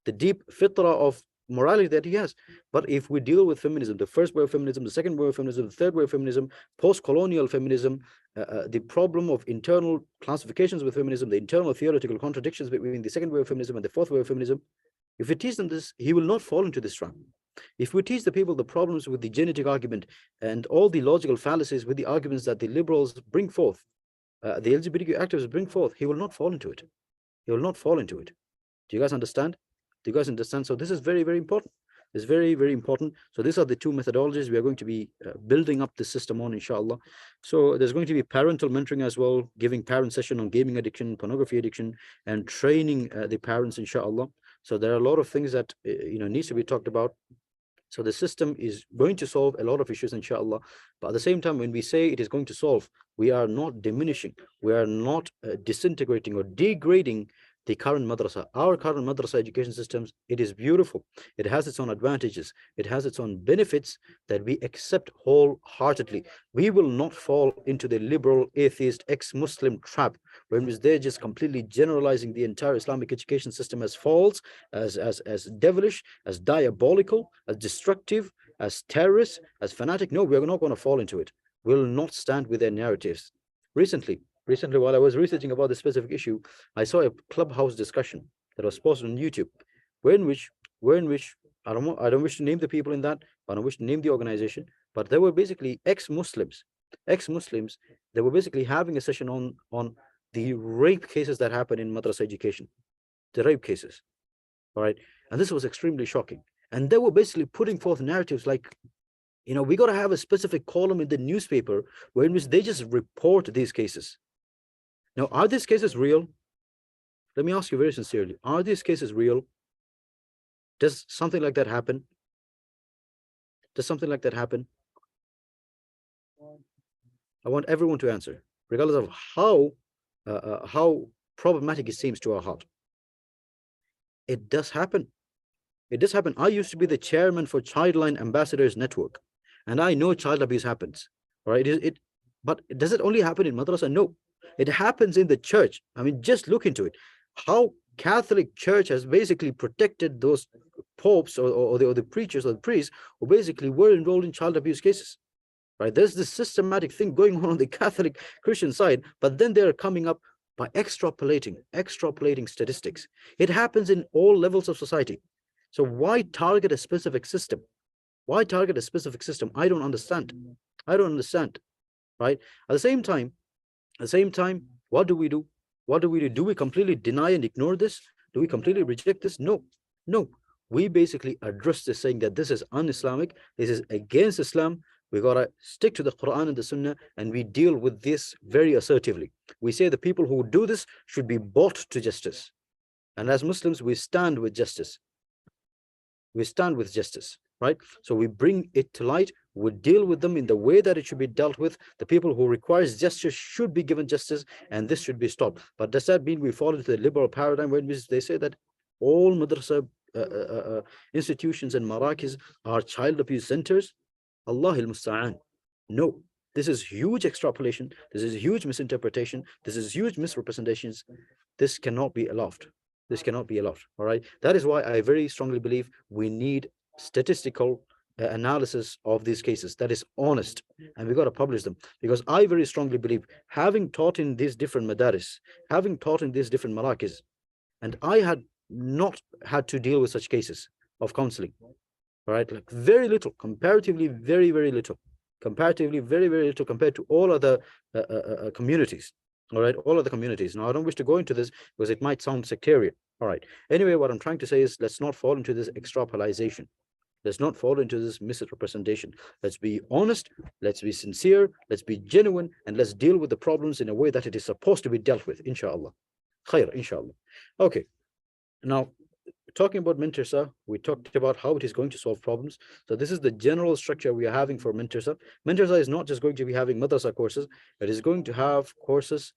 S1: The deep fitra of morality that he has. But if we deal with feminism, the first way of feminism, the second way of feminism, the third way of feminism, post-colonial feminism, the problem of internal classifications with feminism, the internal theoretical contradictions between the second way of feminism and the fourth way of feminism, if we teach them this, he will not fall into this trap. If we teach the people the problems with the genetic argument and all the logical fallacies with the arguments that the liberals bring forth, the LGBTQ activists bring forth, he will not fall into it. He will not fall into it. Do you guys understand? Do you guys understand? So this is very, very important. It's very, very important. So these are the two methodologies we are going to be building up the system on, inshallah. So there's going to be parental mentoring as well, giving parent session on gaming addiction, pornography addiction, and training the parents, inshallah. So there are a lot of things that needs to be talked about. So the system is going to solve a lot of issues, inshallah. But at the same time, when we say it is going to solve, we are not diminishing, we are not disintegrating or degrading the current madrasa. Our current madrasa education systems, it is beautiful. It has its own advantages. It has its own benefits that we accept wholeheartedly. We will not fall into the liberal, atheist, ex-Muslim trap, where they're just completely generalizing the entire Islamic education system as false, as devilish, as diabolical, as destructive, as terrorist, as fanatic. No, we're not going to fall into it. We'll not stand with their narratives. Recently, while I was researching about this specific issue, I saw a Clubhouse discussion that was posted on YouTube, where in which I don't wish to name the people in that, I don't wish to name the organization, but they were basically ex-Muslims. They were basically having a session on the rape cases that happen in madrasa education, the rape cases. All right, and this was extremely shocking. And they were basically putting forth narratives like, we got to have a specific column in the newspaper where in which they just report these cases. Now, are these cases real? Let me ask you very sincerely, are these cases real? Does something like that happen? Does something like that happen? I want everyone to answer, regardless of how problematic it seems to our heart. It does happen. It does happen. I used to be the chairman for Childline Ambassadors Network, and I know child abuse happens. All right, but does it only happen in madrasa? No, it happens in the church. I mean, just look into it. How Catholic Church has basically protected those popes or the preachers or the priests who basically were enrolled in child abuse cases. Right? There's this systematic thing going on the Catholic Christian side, but then they're coming up by extrapolating statistics. It happens in all levels of society. So why target a specific system? Why target a specific system? I don't understand. Right? At the same time, what do we do? Do we completely deny and ignore this? Do we completely reject this? No. We basically address this, saying that this is un-Islamic, this is against Islam. We gotta stick to the Quran and the Sunnah, and we deal with this very assertively. We say the people who do this should be brought to justice. And as Muslims, we stand with justice. Right? So we bring it to light, we deal with them in the way that it should be dealt with. The people who requires justice should be given justice, and this should be stopped. But does that mean we fall into the liberal paradigm where they say that all madrasa institutions and marakis are child abuse centers? Allah al-Musta'an. No, this is huge extrapolation, this is huge misinterpretation, this is huge misrepresentations. This cannot be allowed. All right, that is why I very strongly believe we need statistical analysis of these cases that is honest, and we got to publish them, because I very strongly believe, having taught in these different madaris, having taught in these different marakis, and I had not had to deal with such cases of counseling. All right, like very little, comparatively very little, compared to all other communities. All right, all other communities. Now, I don't wish to go into this because it might sound sectarian. All right, anyway, what I'm trying to say is, let's not fall into this extrapolation. Let's not fall into this misrepresentation. Let's be honest, let's be sincere, let's be genuine, and let's deal with the problems in a way that it is supposed to be dealt with, inshallah. Khair, inshallah. Okay, now, talking about Mentorsa, we talked about how it is going to solve problems. So this is the general structure we are having for Mentorsa. Mentorsa is not just going to be having madrasa courses, it is going to have courses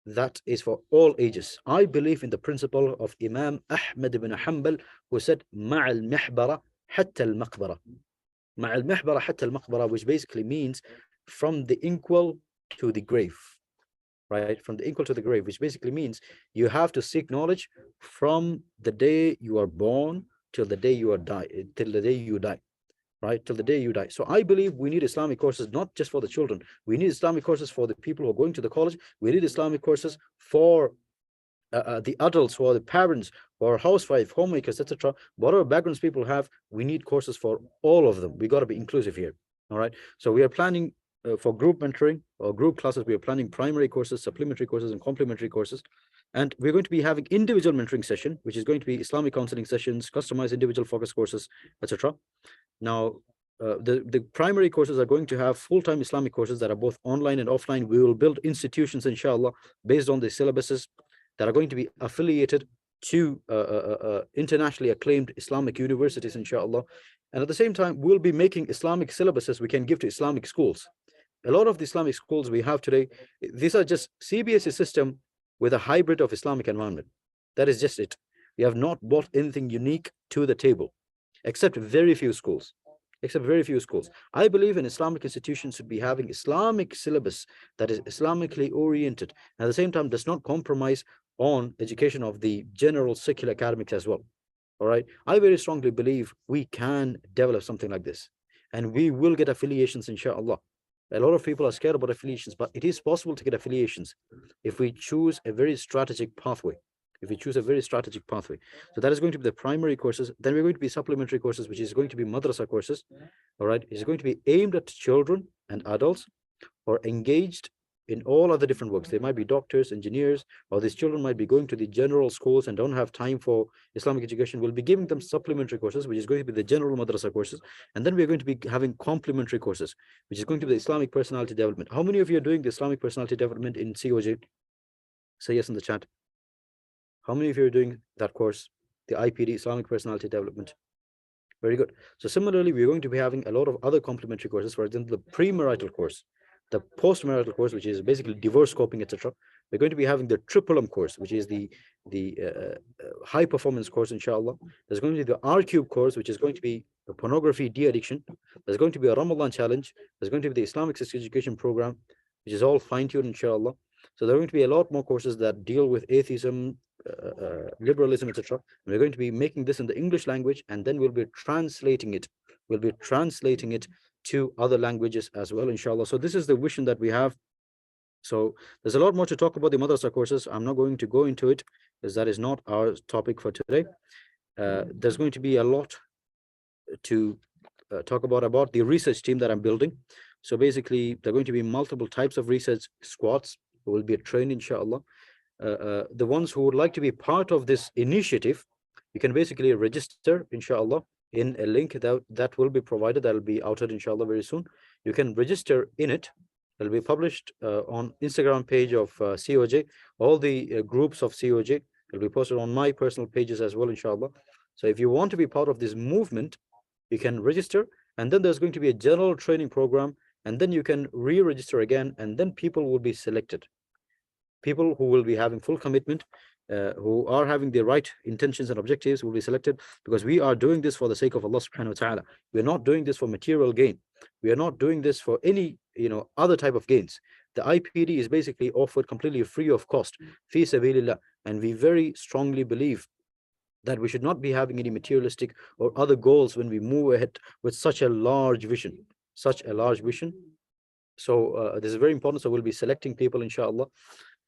S1: that is for all ages. I believe in the principle of Imam Ahmad ibn Hanbal, who said, Ma'al mihbara hatta al-maqbara. Ma'al mihbara hatta al-maqbara, which basically means from the inkwell to the grave. Right, from the inkwell to the grave, which basically means you have to seek knowledge from the day you are born till the day you die, right? Till the day you die. So I believe we need Islamic courses not just for the children. We need Islamic courses for the people who are going to the college. We need Islamic courses for the adults who are the parents or housewife, homemakers, etc. Whatever backgrounds people have, we need courses for all of them. We got to be inclusive here. All right. So we are planning for group mentoring or group classes. We are planning primary courses, supplementary courses, and complementary courses. And we're going to be having individual mentoring session, which is going to be Islamic counseling sessions, customized individual focus courses, etc. Now, the primary courses are going to have full-time Islamic courses that are both online and offline. We will build institutions, inshallah, based on the syllabuses that are going to be affiliated to internationally acclaimed Islamic universities, inshallah. And at the same time, we'll be making Islamic syllabuses we can give to Islamic schools. A lot of the Islamic schools we have today, these are just CBSE system with a hybrid of Islamic environment. That is just it. We have not brought anything unique to the table, except very few schools. I believe an Islamic institution should be having Islamic syllabus that is Islamically oriented, and at the same time does not compromise on education of the general secular academics as well. All right. I very strongly believe we can develop something like this, and we will get affiliations, inshallah. A lot of people are scared about affiliations, but it is possible to get affiliations if we choose a very strategic pathway. So that is going to be the primary courses. Then we're going to be supplementary courses, which is going to be madrasa courses. All right. It's going to be aimed at children and adults who are engaged in all other different works. They might be doctors, engineers, or these children might be going to the general schools and don't have time for Islamic education. We'll be giving them supplementary courses, which is going to be the general madrasa courses. And then we're going to be having complementary courses, which is going to be the Islamic personality development. How many of you are doing the Islamic personality development in COJ? Say yes in the chat. How many of you are doing that course, the IPD, Islamic personality development? Very good. So similarly, we're going to be having a lot of other complementary courses. For example, the premarital course, the post-marital course, which is basically divorce scoping, etc. We're going to be having the triple M course, which is the high performance course, inshallah. There's going to be the R-Cube course, which is going to be a pornography de-addiction. There's going to be a Ramadan challenge. There's going to be the Islamic sex education program, which is all fine-tuned, inshallah. So there are going to be a lot more courses that deal with atheism, liberalism, etc. We're going to be making this in the English language, and then we'll be translating it. To other languages as well, inshallah. So this is the vision that we have. So there's a lot more to talk about the madrasa courses. I'm not going to go into it, as that is not our topic for today. There's going to be a lot to talk about the research team that I'm building. So basically, there are going to be multiple types of research squads who will be trained, inshallah. The ones who would like to be part of this initiative, you can basically register, inshallah, in a link that will be provided. That will be outed, inshallah, very soon. You can register in it. It'll be published on Instagram page of COJ. All the groups of COJ will be posted on my personal pages as well, inshallah. So if you want to be part of this movement, you can register, and then there's going to be a general training program, and then you can re-register again, and then people will be selected. People who will be having full commitment, who are having the right intentions and objectives, will be selected, because we are doing this for the sake of Allah subhanahu wa ta'ala. We're not doing this for material gain. We are not doing this for any other type of gains. The IPD is basically offered completely free of cost, fi sabilillah, and we very strongly believe that we should not be having any materialistic or other goals when we move ahead with such a large vision. So this is very important. So we'll be selecting people, inshallah.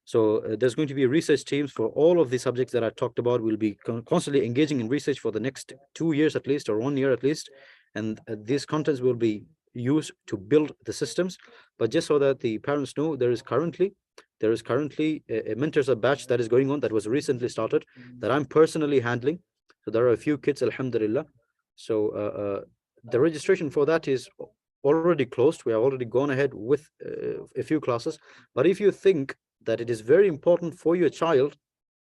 S1: So there's going to be research teams for all of the subjects that I talked about. We'll be constantly engaging in research for the next 2 years at least, or 1 year at least. And these contents will be used to build the systems. But just so that the parents know, there is currently a Mentor's batch that is going on, that was recently started, that I'm personally handling. So there are a few kids, alhamdulillah. So the registration for that is already closed. We have already gone ahead with a few classes. But if you think that it is very important for your child,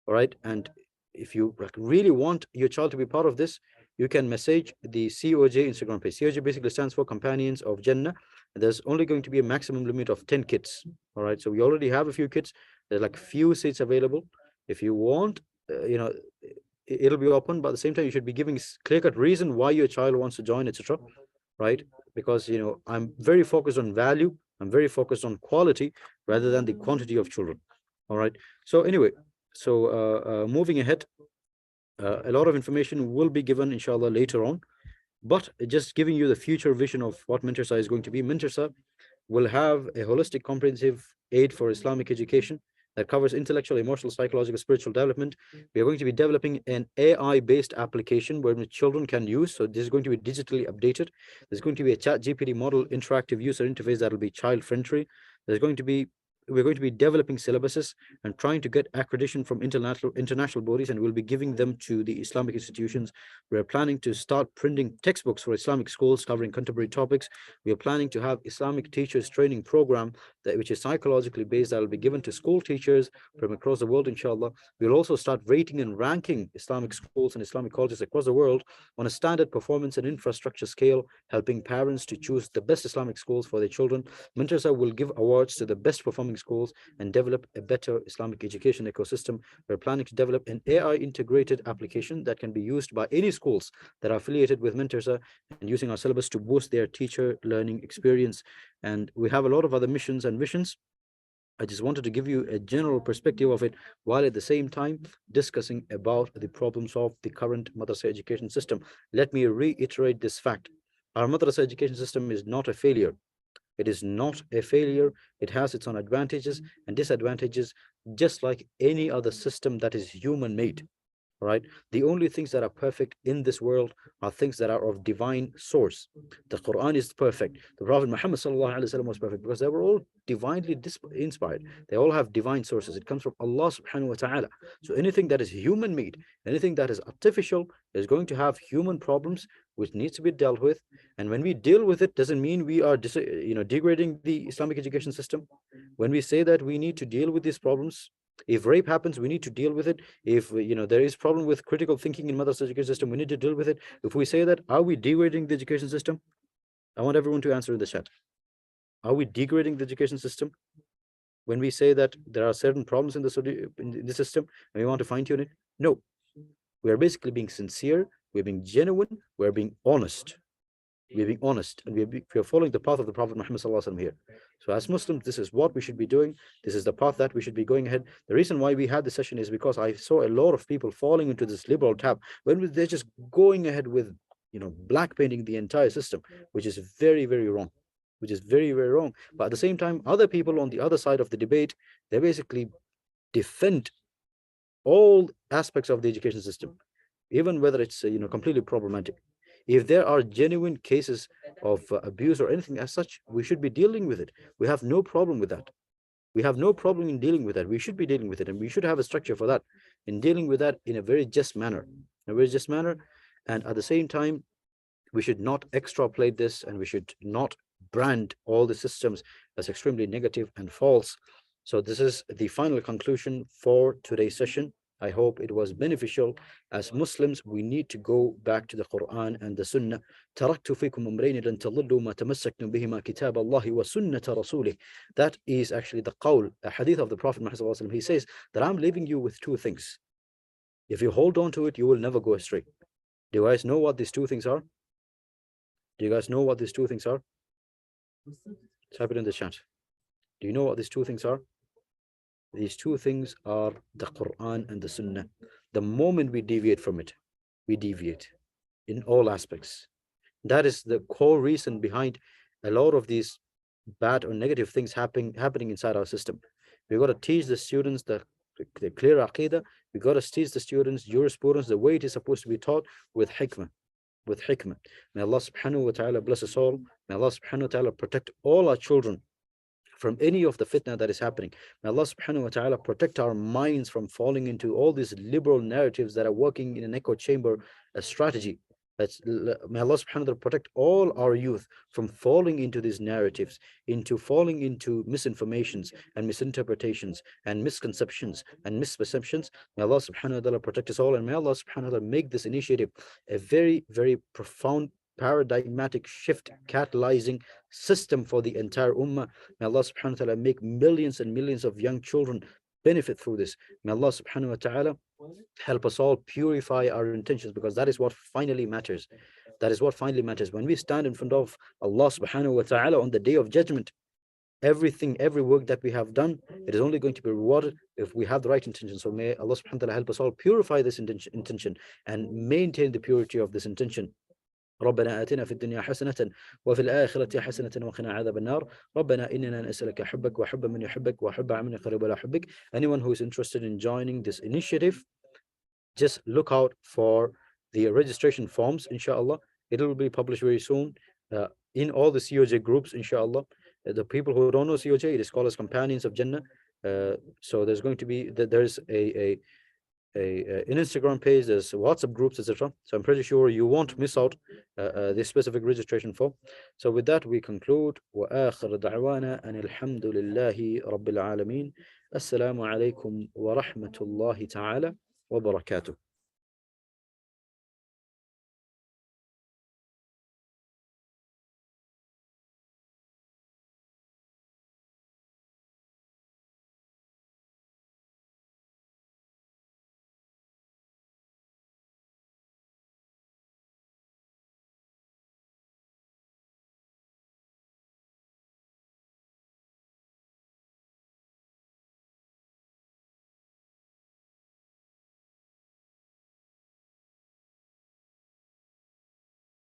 S1: all right, and if you really want your child to be part of this, you can message the COJ Instagram page. COJ basically stands for Companions of Jannah. There's only going to be a maximum limit of 10 kids. All right, so we already have a few kids. There's like few seats available. If you want, it'll be open, but at the same time, you should be giving clear-cut reason why your child wants to join, etc. Right? Because I'm very focused on value. I'm very focused on quality rather than the quantity of children. All right. So anyway, moving ahead. A lot of information will be given, inshallah, later on. But just giving you the future vision of what Mentorsa is going to be. Mentorsa will have a holistic, comprehensive aid for Islamic education that covers intellectual, emotional, psychological, spiritual development. We are going to be developing an AI-based application where the children can use. So this is going to be digitally updated. There's going to be a chat GPT model interactive user interface that will be child-friendly. There's going to be We're going to be developing syllabuses and trying to get accreditation from international bodies, and we'll be giving them to the Islamic institutions. We're planning to start printing textbooks for Islamic schools covering contemporary topics. We are planning to have Islamic teachers training program which is psychologically based, that will be given to school teachers from across the world, inshallah. We'll also start rating and ranking Islamic schools and Islamic colleges across the world on a standard performance and infrastructure scale, helping parents to choose the best Islamic schools for their children. Madrasa will give awards to the best performing schools and develop a better Islamic education ecosystem. We're planning to develop an AI integrated application that can be used by any schools that are affiliated with Mentorsa and using our syllabus to boost their teacher learning experience. And we have a lot of other missions and visions. I just wanted to give you a general perspective of it, while at the same time discussing about the problems of the current madrasa education system. Let me reiterate this fact. Our madrasa education system is not a failure. It is not a failure. It has its own advantages and disadvantages, just like any other system that is human made. Right? The only things that are perfect in this world are things that are of divine source. The Quran is perfect. The Prophet Muhammad ﷺ was perfect because they were all divinely inspired. They all have divine sources. It comes from Allah subhanahu wa ta'ala. So anything that is human made, anything that is artificial, is going to have human problems which needs to be dealt with. And when we deal with it, doesn't mean we are degrading the Islamic education system. When we say that we need to deal with these problems, if rape happens, we need to deal with it. If there is problem with critical thinking in madrasa education system, we need to deal with it. If we say that, are we degrading the education system? I want everyone to answer in the chat. Are we degrading the education system when we say that there are certain problems in the system and we want to fine tune it? No, we are basically being sincere. We're being genuine. We're being honest. We're being honest, and we are following the path of the Prophet Muhammad ﷺ here. So as Muslims, this is what we should be doing. This is the path that we should be going ahead. The reason why we had this session is because I saw a lot of people falling into this liberal trap when they're just going ahead with black painting the entire system, which is very, very wrong. Which is very, very wrong. But at the same time, other people on the other side of the debate, they basically defend all aspects of the education system, even whether it's completely problematic. If there are genuine cases of abuse or anything as such, we should be dealing with it. We have no problem with that. We have no problem in dealing with that. We should be dealing with it, and we should have a structure for that, in dealing with that in a very just manner. In a very just manner. And at the same time, we should not extrapolate this, and we should not brand all the systems as extremely negative and false. So this is the final conclusion for today's session. I hope it was beneficial. As Muslims, we need to go back to the Quran and the Sunnah. تركت فيكم أمرين لن تضلوا ما تمسكتم بهما كتاب الله وسنة رسوله. That is actually the qawl, a hadith of the Prophet Muhammad. He says that I'm leaving you with two things. If you hold on to it, you will never go astray. Do you guys know what these two things are? Do you guys know what these two things are? Type it in the chat. Do you know what these two things are? These two things are the Quran and the Sunnah. The moment we deviate from it, we deviate in all aspects. That is the core reason behind a lot of these bad or negative things happening inside our system. We've got to teach the students the clear aqidah. We've got to teach the students jurisprudence the way it is supposed to be taught, with hikmah. With hikmah. May Allah subhanahu wa ta'ala bless us all. May Allah subhanahu wa ta'ala protect all our children from any of the fitna that is happening. May Allah subhanahu wa ta'ala protect our minds from falling into all these liberal narratives that are working in an echo chamber, a strategy. May Allah subhanahu wa ta'ala protect all our youth from falling into these narratives, falling into misinformations and misinterpretations and misconceptions and misperceptions. May Allah subhanahu wa ta'ala protect us all, and may Allah subhanahu wa ta'ala make this initiative a very, very profound paradigmatic shift, catalyzing system for the entire ummah. May Allah subhanahu wa ta'ala make millions and millions of young children benefit through this. May Allah subhanahu wa ta'ala help us all purify our intentions, because that is what finally matters. That is what finally matters. When we stand in front of Allah subhanahu wa ta'ala on the day of judgment, every work that we have done, it is only going to be rewarded if we have the right intention. So may Allah subhanahu wa ta'ala help us all purify this intention and maintain the purity of this intention. ربنا آتنا في الدنيا حسنة وفي الآخرة حسنة وقنا عذاب النار ربنا إننا نسألك حبك وحب من يحبك وحب عمل يقرب إلى حبك. Anyone who is interested in joining this initiative, just look out for the registration forms, inshallah. It will be published very soon in all the COJ groups, inshallah. The people who don't know COJ, it is called as Companions of Jannah. So there's going to be, there's an Instagram page, there's WhatsApp groups, etc. So I'm pretty sure you won't miss out this specific registration form. So with that, we conclude. وآخر دعوانا أن الحمد لله رب العالمين. السلام عليكم ورحمة الله تعالى وبركاته.